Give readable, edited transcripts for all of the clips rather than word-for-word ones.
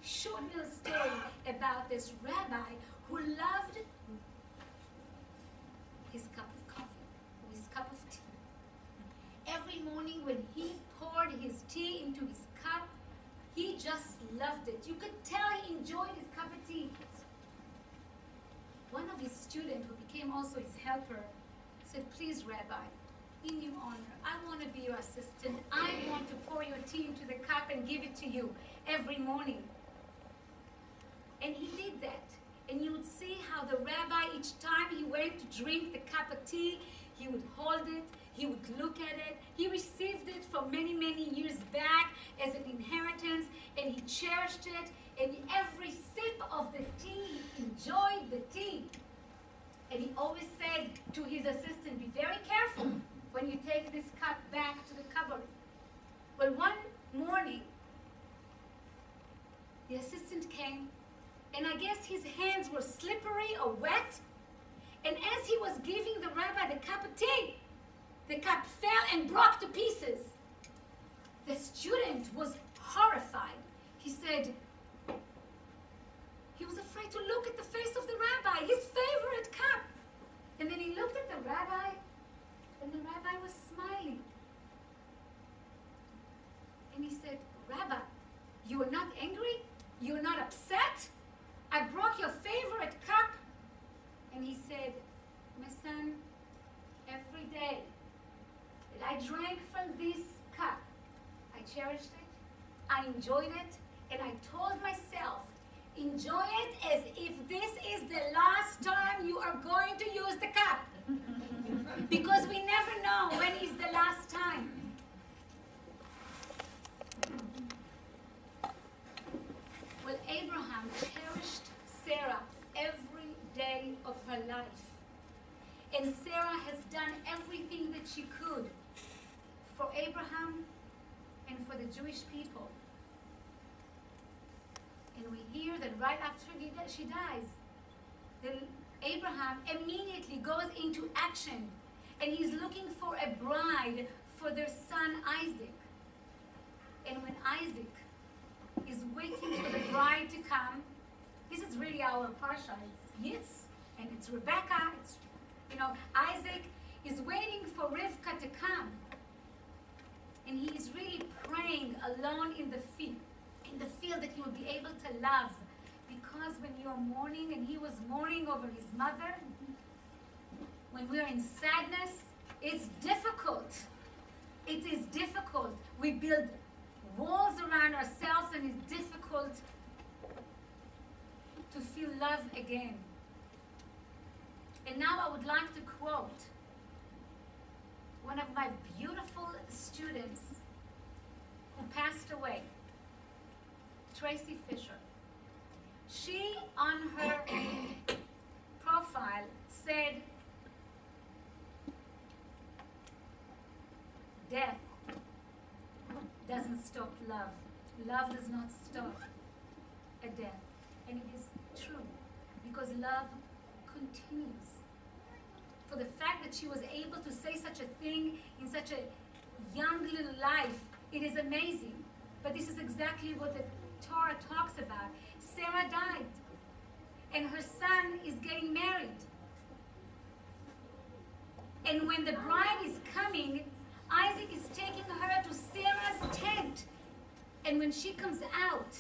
short little story about this rabbi who loved his cup of coffee, or his cup of tea. Every morning when he poured his tea into his cup, he just loved it. You could tell he enjoyed his cup of tea. One of his students, who became also his helper, said, "Please, Rabbi, in your honor, I want to be your assistant. I want to pour your tea into the cup and give it to you every morning." And he did that. And you would see how the rabbi, each time he went to drink the cup of tea, he would hold it, he would look at it. He received it from many, many years back as an inheritance, and he cherished it. And every sip of the tea, he enjoyed the tea. And he always said to his assistant, "Be very careful when you take this cup back to the cupboard." Well, one morning, the assistant came, and I guess his hands were slippery or wet. And as he was giving the rabbi the cup of tea, the cup fell and broke to pieces. The student was horrified. He said, he was afraid to look at the face of the rabbi, his favorite cup. And then he looked at the rabbi, and the rabbi was smiling. And he said, "Rabbi, you are not angry? You are not upset? I broke your favorite cup." And he said, "My son, every day that I drank from this cup, I cherished it, I enjoyed it, and I told myself, enjoy it as if this is the last time you are going to use the cup." Because we never know when is the last time. Well, Abraham cherished Sarah every day of her life. And Sarah has done everything that she could for Abraham and for the Jewish people. And we hear that right after she dies, Abraham immediately goes into action, and he's looking for a bride for their son Isaac. And when Isaac is waiting for the bride to come, this is really our parsha. It's Yitz and it's Rebecca. It's, Isaac is waiting for Rivka to come, and he is really praying alone in the field that he will be able to love. Because when you are mourning, and he was mourning over his mother, when we are in sadness, it's difficult. It is difficult. We build walls around ourselves, and it's difficult to feel love again. And now I would like to quote one of my beautiful students who passed away, Tracy Fisher. She, on her profile, said, "Death doesn't stop love. Love does not stop at death." And it is true, because love continues. For the fact that she was able to say such a thing in such a young little life, it is amazing. But this is exactly what the Torah talks about. Sarah died, and her son is getting married. And when the bride is coming, Isaac is taking her to Sarah's tent. And when she comes out,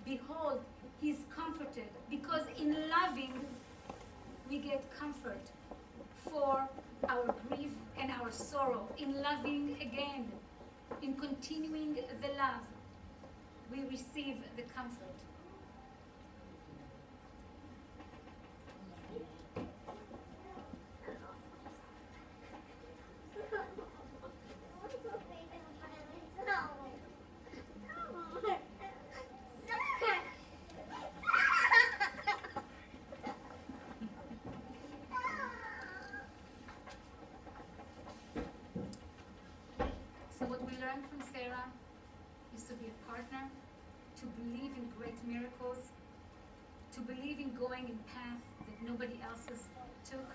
behold, he's comforted. Because in loving, we get comfort for our grief and our sorrow. In loving again, in continuing the love, we receive the comfort. So what we learn from Sarah is to be a partner, to believe in great miracles, to believe in going in paths that nobody else took,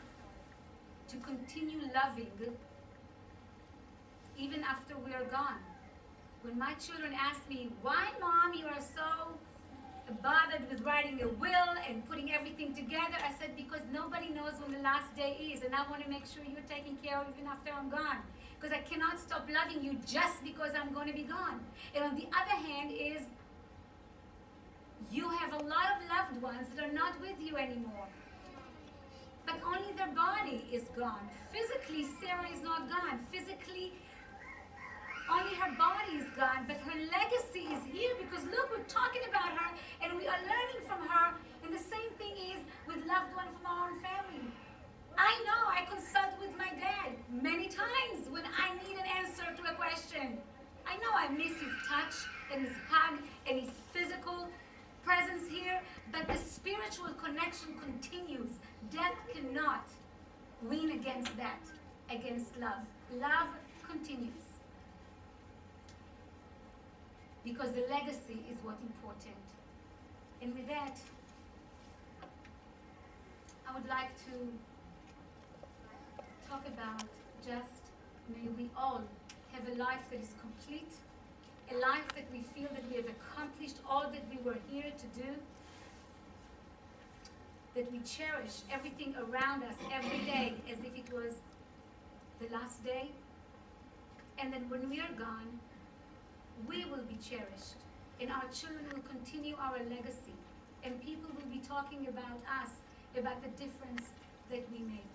to continue loving even after we are gone. When my children ask me, "Why, Mom, you are so bothered with writing a will and putting everything together. I said, because nobody knows when the last day is, and I want to make sure you're taken care of even after I'm gone. Because I cannot stop loving you just because I'm going to be gone. And on the other hand is, you have a lot of loved ones that are not with you anymore. But only their body is gone. Physically, Sarah is not gone. Physically, only her body is gone, but her legacy is here because look, we're talking about her and we are learning from her. And the same thing is with loved one from our own family. I know I consult with my dad many times when I need an answer to a question. I know I miss his touch and his hug and his physical presence here, but the spiritual connection continues. Death cannot win against that, against love. Love continues. Because the legacy is what's important. And with that, I would like to talk about just, may we all have a life that is complete, a life that we feel that we have accomplished all that we were here to do, that we cherish everything around us every day as if it was the last day, and then when we are gone, we will be cherished, and our children will continue our legacy, and people will be talking about us, about the difference that we make.